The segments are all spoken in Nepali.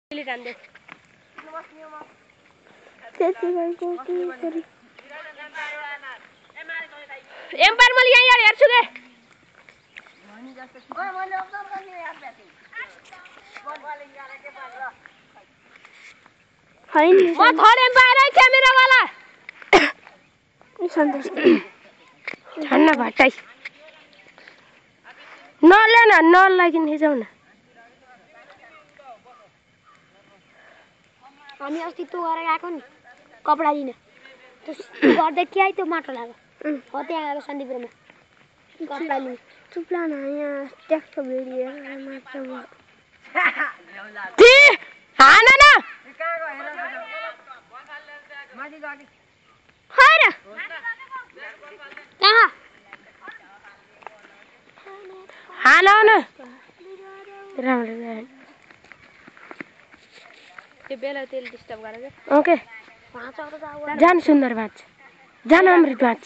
एम्पायर मैले यहाँ हेर्छु के म थर्ड एम्पायर है क्यामेरा वाला सन्तोष छन्न भट्टाई नले न नलागिन हिजाउ न हामी अस्ति त्यो गरेर आएको नि कपडा दिन त्यो गर्दै के आइ त्यो माटो लाग्यो हो त्यहाँ आएको सन्दीपुरमा कपडा लिनु चुप्ला न यहाँ ट्याक्स भिडियो माटो जी हान न खैर कहाँ हान न राम्रो त्यो बेला तेल डिस्टर्ब गरेको ओके जान सुन्दर बात जान अमृत बात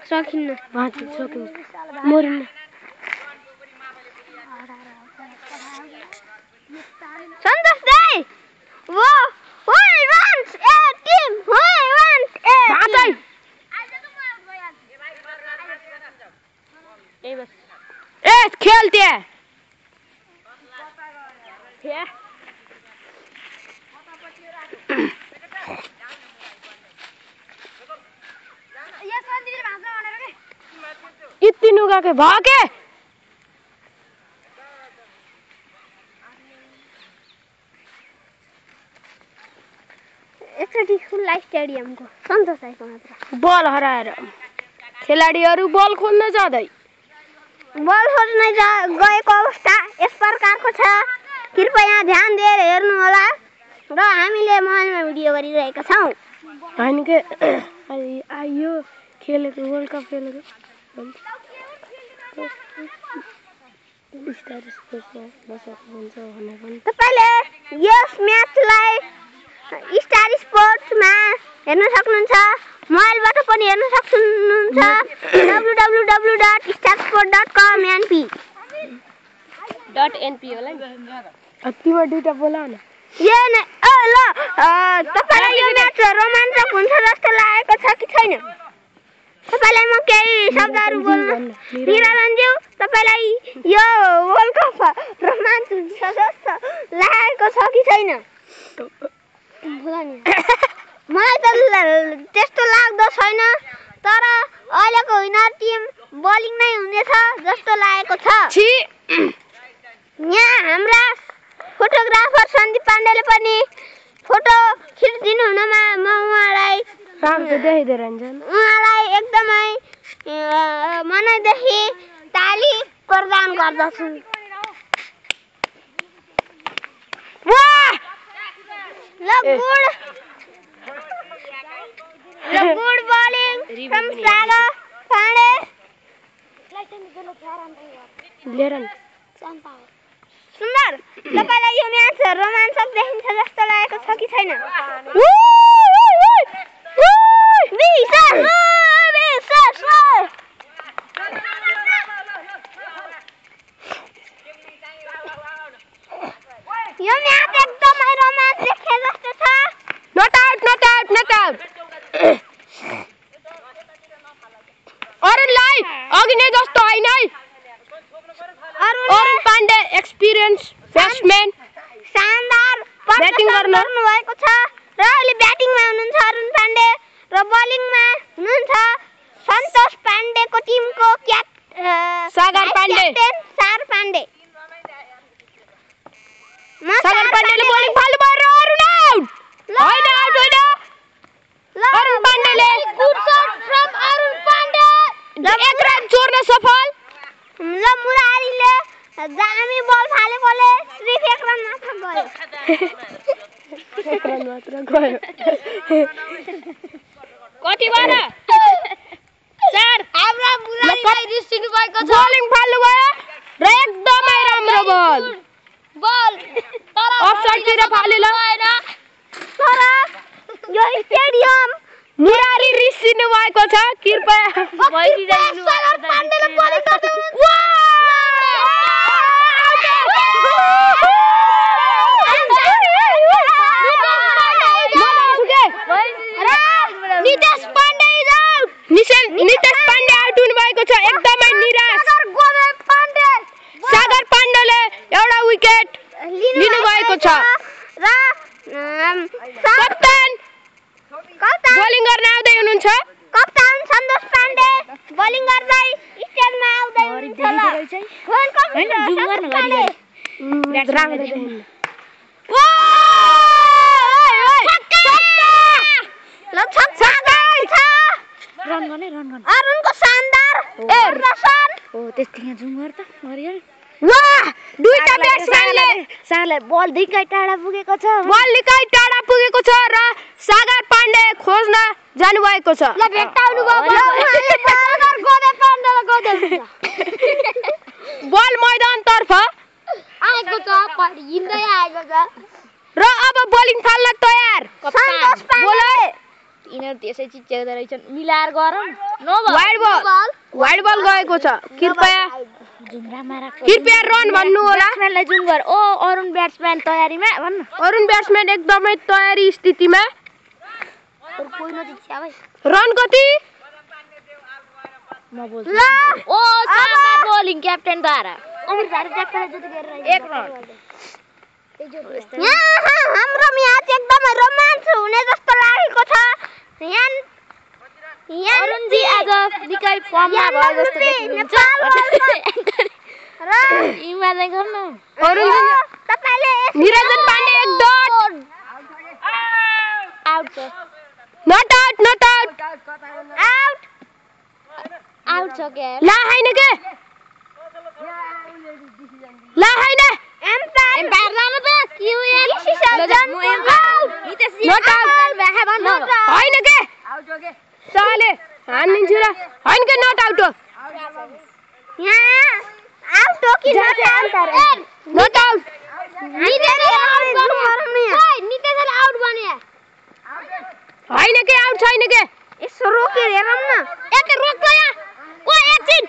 सकिन्न बात सकिन्न मरिन्न सन्तोष दाइ वो who wants a team who wants a बातै ए बस ए खेल त्यहाँ यति नुगाके भागे एकचोटि खुल्ला स्टेडियमको सन्तोष दाइको मात्र बल हराएर खेलाडीहरू बल खोज्न जाँदै बल खोज्न गएको अवस्था यस प्रकारको छ कृपया ध्यान दिएर हेर्नु होला र हामीले मोबाइलमा भिडियो गरिरहेका छौँ हैन के आयो खेलेको वर्ल्ड कप खेलेको स्टार स्पोर्ट्समा बस्नुहुन्छ भने पनि तपाईले यस म्याचलाई स्टार स्पोर्ट्समा हेर्न सक्नुहुन्छ मोबाइलबाट पनि हेर्न सक्नुहुन्छ www.starsport.com.np होला नि तिम्रो दुईटा बोला न यो न ल तपाईलाई यो म्याच रोमाञ्चक हुन्छ जस्तो लागेको छ कि छैन तपाईलाई म केही शब्दहरू बोल्न निरञ्जनज्यू तपाईलाई यो वर्ल्ड कप रोमाञ्चक हुन्छ जस्तो लागेको छ कि छैन मलाई त त्यस्तो लाग्दो छैन तर अहिलेको विनर टिम बलिङ नै हुनेछ जस्तो लागेको छ यहाँ हाम्रा फोटोग्राफर सन्दीप पाण्डेले पनि फोटो खिचिदिनु हुनमा म उहाँलाई एकदमै मनैदेखि ताली प्रदान गर्दछु good bowling from Sagar Pandey. सुन्दर तपाईलाई यो म्याच रोमाञ्चक देखिन्छ जस्तो लागेको छ कि छैन यो म्याच एकदमै रोमाञ्चक देखे जस्तो छ नट आउट अरुणलाई अघि नै जस्तो हैन है अरुण पाण्डे एक्सपिरियन्स ब्याट्सम्यान शानदार ब्याटिङ गर्नु भएको छ र अहिले ब्याटिङमा हुनुहुन्छ अरुण पाण्डे र बलिङमा हुनुहुन्छ सन्तोष पाण्डेको टिमको सागर पाण्डे सागर पाण्डेले बलिङ फाल्नु भयो र अरुण आउट होइन अरुण पाण्डेले good shot from Arun Pandey एक रन जोड्न सफल ल मुरारीले दामी बल फालेकोले सिर्फ एक रन मात्र गयो कति भएर 4 हाम्रा मुरारीलाई रिसिनु भएको छ बलिङ फाल्नु भयो र एकदमै राम्रो बल अफसाइडतिर फाल्यो तर यो स्टेडियम मुरारी रिसिनु भएको छ कृपया सागर पाण्डेले बलिङ गर्दै छ र कप्तान बोलिङ गर्न आउँदै हुनुहुन्छ कप्तान सन्तोष पाण्डे बोलिङ गर्दै स्टेजमा आउँदै हुनुहुन्छ हैन जुम गर्न गरी रन गर्ने अरुणको शानदार प्रदर्शन ओ त्यस्तै यहाँ जुम गर्दा मरियो वाह दुईटा ब्याट्सम्यानले साले बल निकै टाढा पुगेको छ र सागर पाण्डे खोज्न जानु भएको छ ल भेट्टाउनु भयो सागर गोदे पाण्डेले गोदे बल मैदान तर्फ आएको छ हिँड्दै आएको छ र अब बोलिङ फाल्न तयार सन्तोष पाण्डे यिनीहरु त्यसै चिच्याउँदै रहेछन् मिलाएर गर नो वाइड बल गएको छ कृपया रन भन्नु होला ब्याट्सम्यानलाई जुम गर ओ अरुण ब्याट्सम्यान तयारीमा भन्न अरुण ब्याट्सम्यान एकदमै तयारी स्थितिमा रन कति म बोल्छु ल ओ शानदार बोलिङ क्याप्टेन द्वारा अमर झारी ट्याक्कले जुट गरेर एक रन यहाँ हाम्रो म्याच एकदमै रोमाञ्च हुने जस्तो लागेको छ यहाँ अरुणजी आज निकै फर्ममा भयो जस्तो देखिनुहुन्छ र इमाजै गर्नु अरुण तपाईले निरञ्जन पाण्डे एक डट आउट छ नट आउट छ के ला हैन के एम्पायर जानु त क्यूएन सिसन नट आउट भए भन्न हैन के आउट हो के साले हान्दिन्छु र हैन के नट आउट हो यहाँ आउट हो कि नट आउट नितेशले आउट बने हैन के आउट छैन के यसो रोकेर हेरौँ न एक रोक त यहाँ ओ एकछिन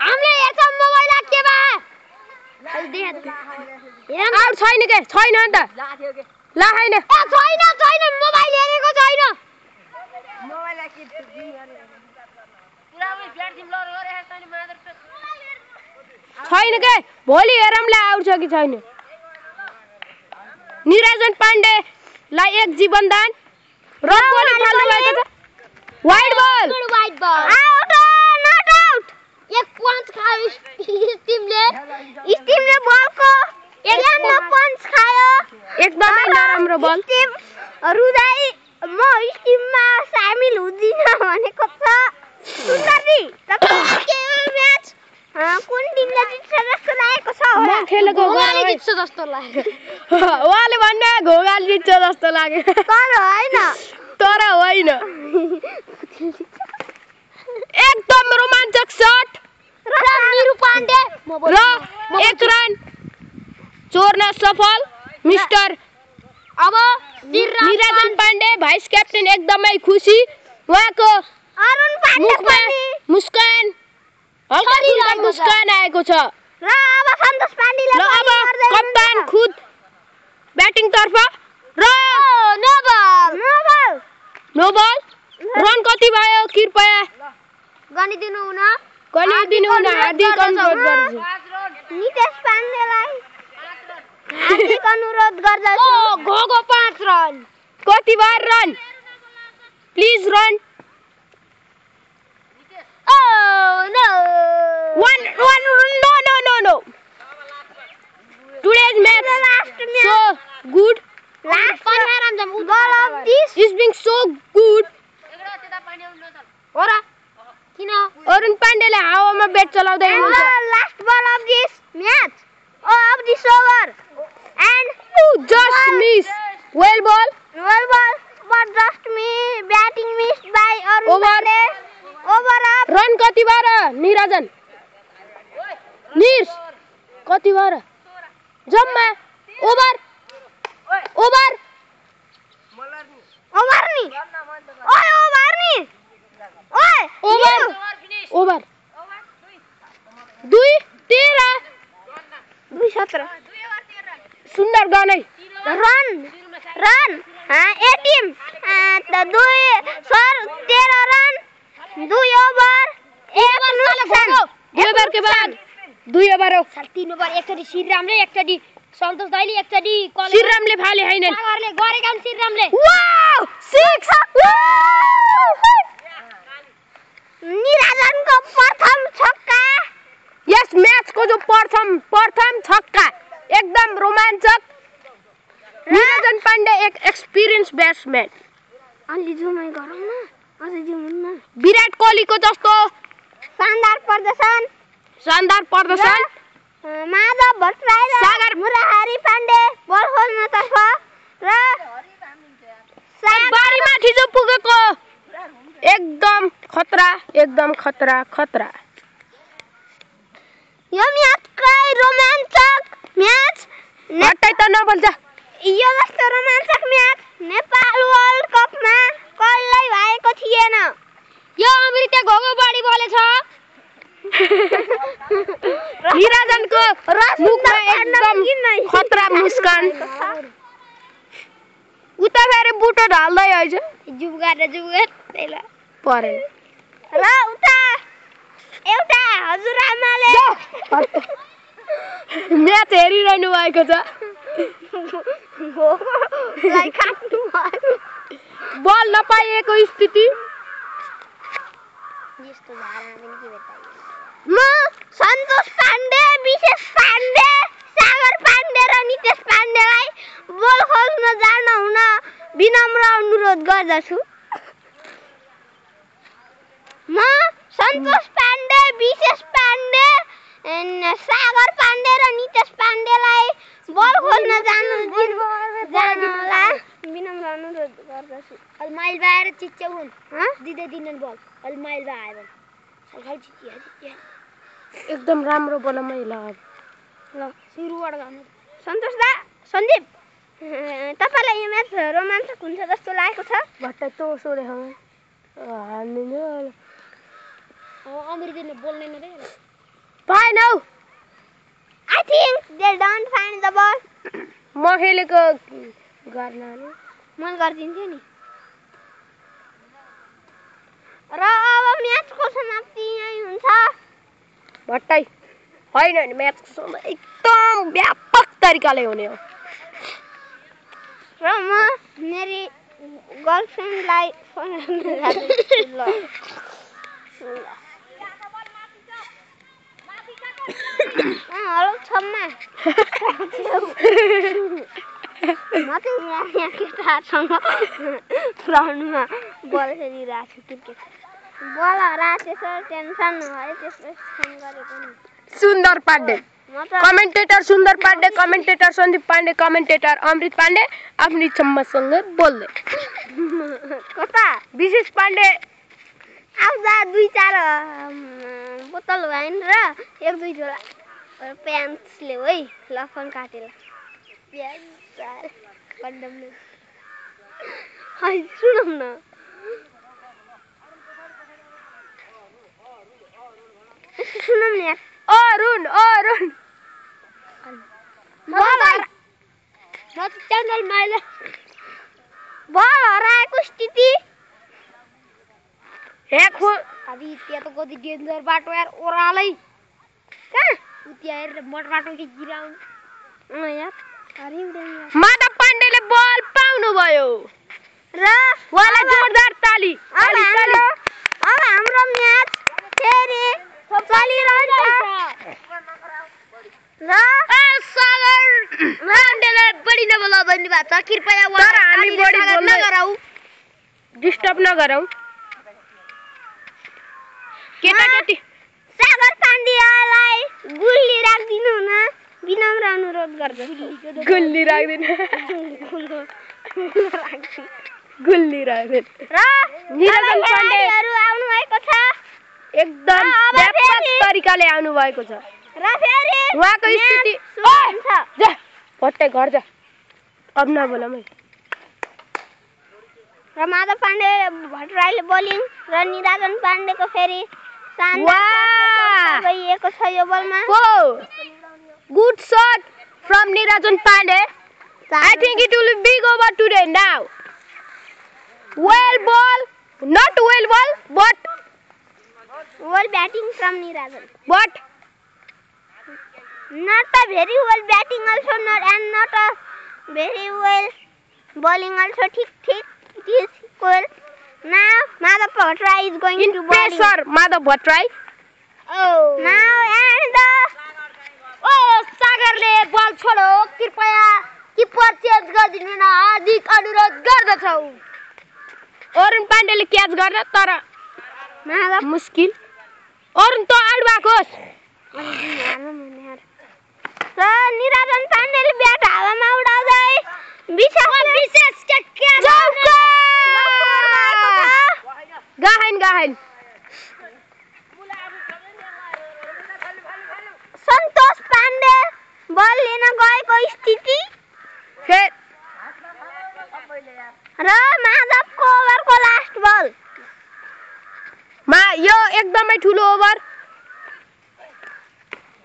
हामीले हेर्छौँ मोबाइल के बा आउट छैन के छैन नि त ला हैन छैन मोबाइल हेरेको छैन मोबाइल छैन के भोलि हेरौँ ला आउट छ कि छैन निरञ्जन पाण्डेलाई एक जीवन दान र बोलिङ फाल्नु भएको छ wide ball out not out एक पञ्च खायो स्टिमले बलको एकमा पञ्च खायो एकदमै नराम्रो बल स्टिम रुदाई म स्टिममा सामिल हुँदिन भनेको छ सुन्दरजी तपाईको के म्याच कुन टिमले जित्छ जस्तो लागेको छ हो म खेलेको घोगाले जित्छ जस्तो लाग्यो उहाँले भन्ने घोगाले जित्छ जस्तो लाग्यो तर होइन एकदम रोमाञ्चक शट र निरु पाण्डे र एक रन चोर्न सफल मिस्टर अब निरञ्जन पाण्डे भाइस क्याप्टेन एकदमै खुसी उहाँको अरुण पाण्डे पनि मुस्कान हल्का मुस्कान आएको छ र अब सन्तोष पाण्डेले र अब कप्तान खुद ब्याटिङ तर्फ र नो बल रन कति भयो कृपया गनिदिनु हुन हार्दिक अनुरोध गर्छु नितेश पाण्डेलाई हार्दिक अनुरोध गर्दछु घोगो 5 रन कति बार run please run no today's match so good last ball of this is being so good ora kina Arun Pandele hawama bat chalaउँदै हुनुहुन्छ last ball of this match of this over and just miss well ball but just me batting missed by Arun Pandele over up run कति बार निरञ्जन निस कति बार जम्मा ओभर दुई 17 सुन्दर गानै रन ए टिम 13 रन 2 ओभर 1 नुकसान 2 ओभर के बाद 2 ओभर हो 3 ओभर एकचोटी श्रीरामले एकचोटी सन्तोष दाइले एकचोटी श्रीरामले फाले हैन सागरले गरेका श्रीरामले वाउ 6 निराजनको प्रथम छक्का यस म्याचको जो प्रथम छक्का एकदम रोमाञ्चक निरञ्जन पाण्डे एक एक्सपिरियन्स ब्याट्सम्यान अलि जुमै गरौँ न अझै जुम्न विराट कोहलीको जस्तो शानदार प्रदर्शन माधव भट्टराई र सागर मुरारी पाण्डे बल खोल्नतर्फ र बारीमाथि जो पुगेको एकदम खतरा यो म्याचकै रोमाञ्चक म्याच हटाइ त नबोल्छ यो जस्तो रोमाञ्चक म्याच नेपाल वर्ल्ड कपमा कहिल्यै भएको थिएन यो अमृत्य घोगोबाडी बोलेछ निराजनको मुखमा एकदम खतरा मुस्कान उता फेरि बुटो ढाल्दै आइज जुबगाड त्यला परेन र उता एउटा हजुरआमाले म्याच हेरिरहनु भएको छ लाई काट्नु बल नपाइएको स्थिति यस्तो धारा पनि के बताइए म सन्तोष पाण्डे विशेष पाण्डे सागर पाण्डे र नितेश पाण्डेलाई बल खोल्न जान हुन विनम्र अनुरोध गर्दछु म सन्तोष पाण्डे विशेष पाण्डे सागर पाण्डे र नितेश पाण्डेलाई बल खोल्न जानलाई विनम्र अनुरोध गर्दछु अल माइल बाएर चिच्याउन् दिदै दिनन् बल अल माइल बाएर सबै चिच्या एकदम राम्रो बोलमै ल सुरुबाट गर्नु सन्तोष दा सन्दीप तपाईलाई यो म्याच रोमाञ्चक हुन्छ जस्तो लागेको छ भट्टै तो सोरे हम हाल्नु अमृतले बोल्दैन रे फाइन हौ I think they don't find the ball म खेलेको गर्न मन गर्दिन्थ्यो नि र अब म्याचको समाप्ति यही हुन्छ भट्टै होइन नि म्याचको समाप्ति एकदम व्यापक तरिकाले हुने हो र म मेरी गर्लफ्रेन्डलाई फोन गर्न जाँदैछु ल हेलो छम्मा म त यहाँ केटासँग ग्राउन्डमा बल खेलिरहेको छु क्रिकेट बल हराएछ टेन्सन भयो त्यसपछि फोन गरेको नि सुन्दर पाण्डे कमेन्टेटर सुन्दर पाण्डे कमेन्टेटर सन्दीप पाण्डे कमेन्टेटर अमृत पाण्डे आफ्नो छम्मासँग बोल्दै कता विशेष पाण्डे आउँदा 2-4 बोतल वाइन र 1-2 जोडा प्यान्ट्स ल्याऊ है ल फोन काटेर प्यान्ट कन्डमले है सुनौ न सुनौ न अरुण म च्यानल माइला बल हराएको स्थिति हेखो अभी त्यहाँ त कति डेन्जर बाटो यार ओरालै कहाँ उतिया हेरेर मोटर बाटो कि गिराउनु यार अरे डेन्जर माधव पाण्डेले बल पाउनु भयो र वाला जोरदार ताली अब हाम्रो म्याच फेरि चलिरहन्छ र सागर पाण्डेले बढी नबोला भन्ने भएको छ कृपया तर हामी बढी बोल्न नगरौ डिस्टर्ब नगरौ केटाकेटी सागर पाण्डेलाई गुल्ली राख्दिनु हुन विनम्र अनुरोध गर्दछु गुल्ली राख्दिन गुल्ली राख्दिन र निरञ्जन पाण्डेहरू आउनु भएको छ एकदम व्यापक तरिकाले आउनु भएको छ र फेरि उहाँको स्थिति हुन्छ जा भट्टै घर जा अब नबोल मै र माधव पाण्डे भट्टराईले बोलिङ र निराजन पाण्डेको फेरि गइएको छ यो बलमा good shot from Nirajan Pandey I think it will be big over today now well ball not well ball but well batting from Nirajan but not a very well batting also not a very well bowling also. It is equal. Now Madhav Bhattrai is going to bowling. Pressure Madhav Bhattrai. Oh. Now and सागरले बल छोडो कृपया किपर चेन्ज गरिदिनु न हार्दिक अनुरोध गर्दछौ। अरुण पाण्डेले क्याच गर्दा तर Madhav मुस्किल। अरुण त आउट भएकोस्। र निराजन पाण्डेले ब्याट हावामा उडाउँदै विशेष क्याच गाहेन सन्तोष पाण्डे बल लिन गएको स्थिति र माधवको ओभरको लास्ट बल यो एकदमै ठुलो ओभर।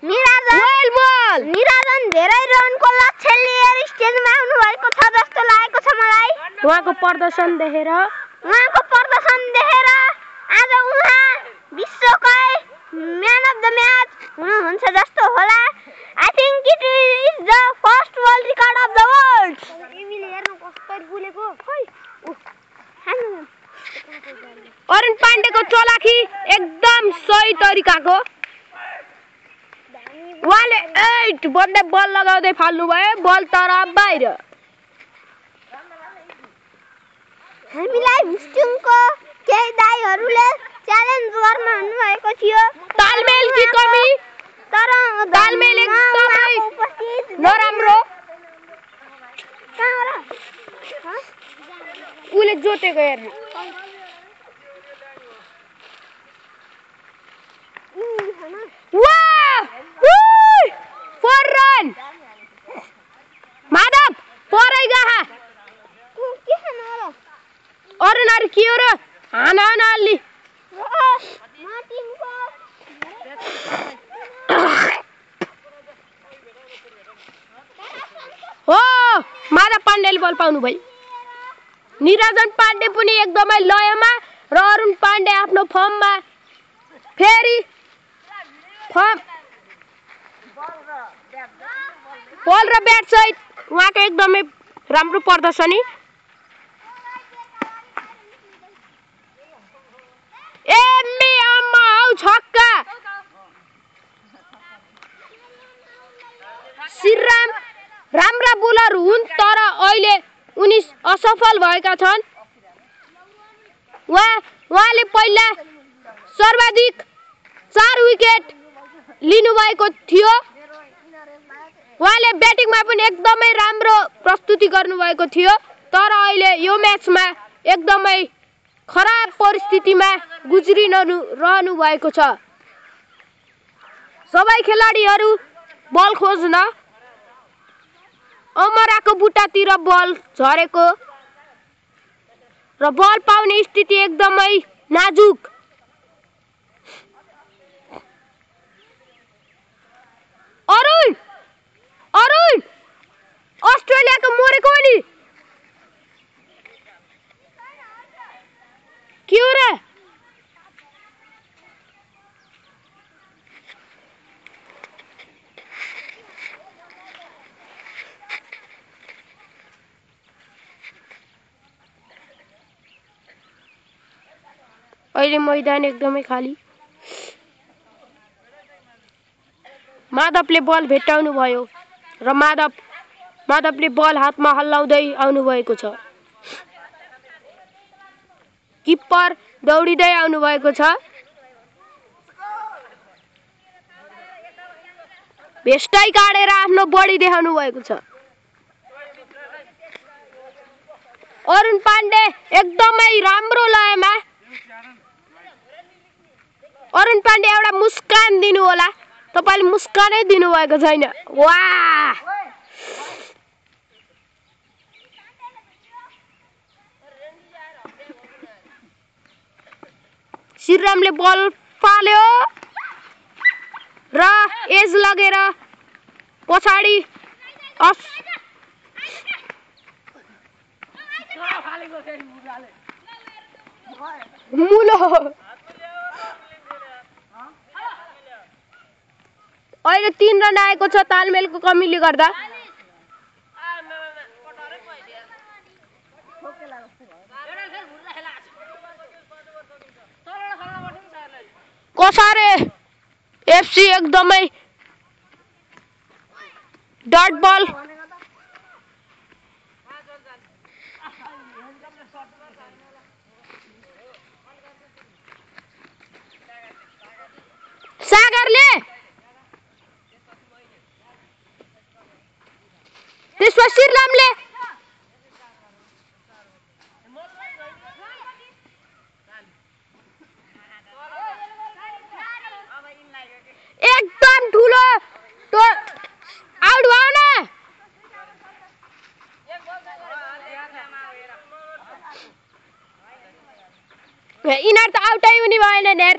निराजन धेरै रनको लक्ष्य लिएर स्टेजमा आउनु भएको छ जस्तो लागेको छ मलाई। उहाँको प्रदर्शन देखेर आज उहाँ विश्वकै म्यान अफ द म्याच हुनुहुन्छ जस्तो होला। I think it is the first world record of the world. Arun पाण्डेको चलाखी एकदम सही तरिकाको। उहाँले 8 बन्दै बल लगाउँदै फाल्नु भयो, बल तर बाहिर। हामीलाई ह्युस्टनको केही दाइहरूले च्यालेन्ज गर्न भन्नुभएको थियो। तालमेलकी कमी, तर तालमेल एकदमै नराम्रो। उले जोतेको हेर्नु। फोर रन माधव परै गहा। अरुण के हो र हाना अलि हो माधव पाण्डेले बल पाउनु भयो। निराजन पाण्डे पनि एकदमै लयमा र अरुण पाण्डे आफ्नो फर्ममा फेरि बल र ब्याट सहित उहाँको एकदमै राम्रो प्रदर्शनी। छक्का श्रीराम राम्रा बोलर हुन् तर अहिले उनी असफल भएका छन्। उहाँले पहिला सर्वाधिक 4 विकेट लिनु भएको थियो। उहाँले ब्याटिङमा पनि एकदमै राम्रो प्रस्तुति गर्नुभएको थियो तर अहिले यो म्याचमा एकदमै खराब परिस्थितिमा गुज्रिरहनु भएको छ। सबै खेलाडीहरू बल खोज्न अमराको बुट्टातिर बल झरेको र बल पाउने स्थिति एकदमै नाजुक। अरुण अस्ट्रेलियाको मरेको नि के हो र? अहिले मैदान एकदमै खाली। माधवले बल भेट्टाउनु भयो र माधवले बल हातमा हल्लाउँदै आउनु भएको छ। किपर दौडिँदै आउनु भएको छ। भेस्टै काटेर आफ्नो बडी देखाउनु भएको छ। अरुण पाण्डे एकदमै राम्रो लयमा। अरुण पाण्डे एउटा मुस्कान दिनु होला। तपाईले मुस्कानै दिनु भएको छैन। वाह श्रीरामले बल फाल्यो र एज लगेर पछाडी मुलो अहिले 3 रन आएको छ तालमेलको कमीले गर्दा। कसारे एफसी एकदमै डट बल सागरले त्यसमा श्रीरामले एकदम ठुलो तो आउट भयो न। यिनीहरू त आउटै हुने भएन यार।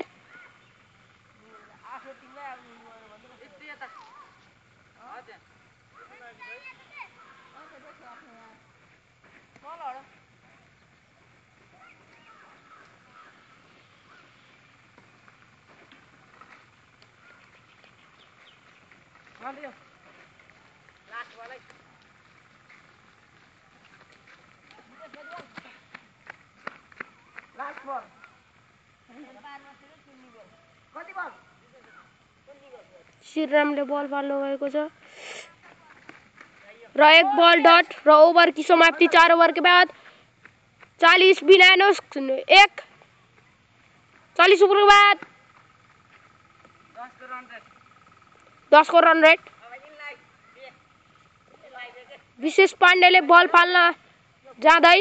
श्रीरामले बल फाल्नु भएको छ र 1 बल डट र ओभर की समाप्ति 4 ओभर के बाद 40 49 1 40 ओभर के बाद 10 को रन रेट। विशेष पाण्डेले बल फाल्न जाँदै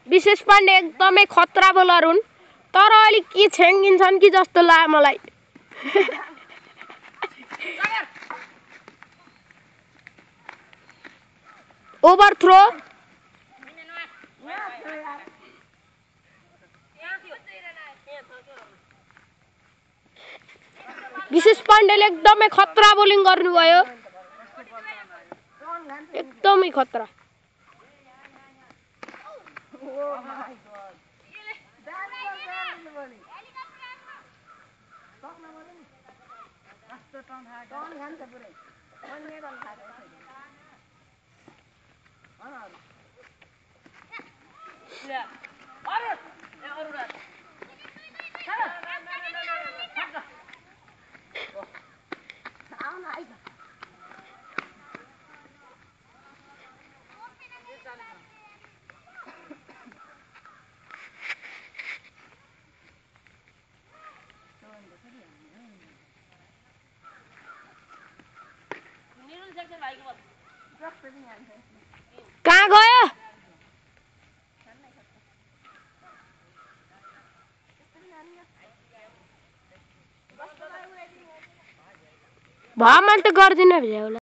विशेष पाण्डे एकदमै खतरा बोलर हुन् तर अलि के छेङ्गिन्छन् कि जस्तो लाग्यो मलाई। ओभर थ्रो विशेष पाण्डेले एकदमै खतरा बोलिङ गर्नुभयो एकदमै खतरा। कहाँ गयो? भ्रमण त गर्दिन भ्याउला।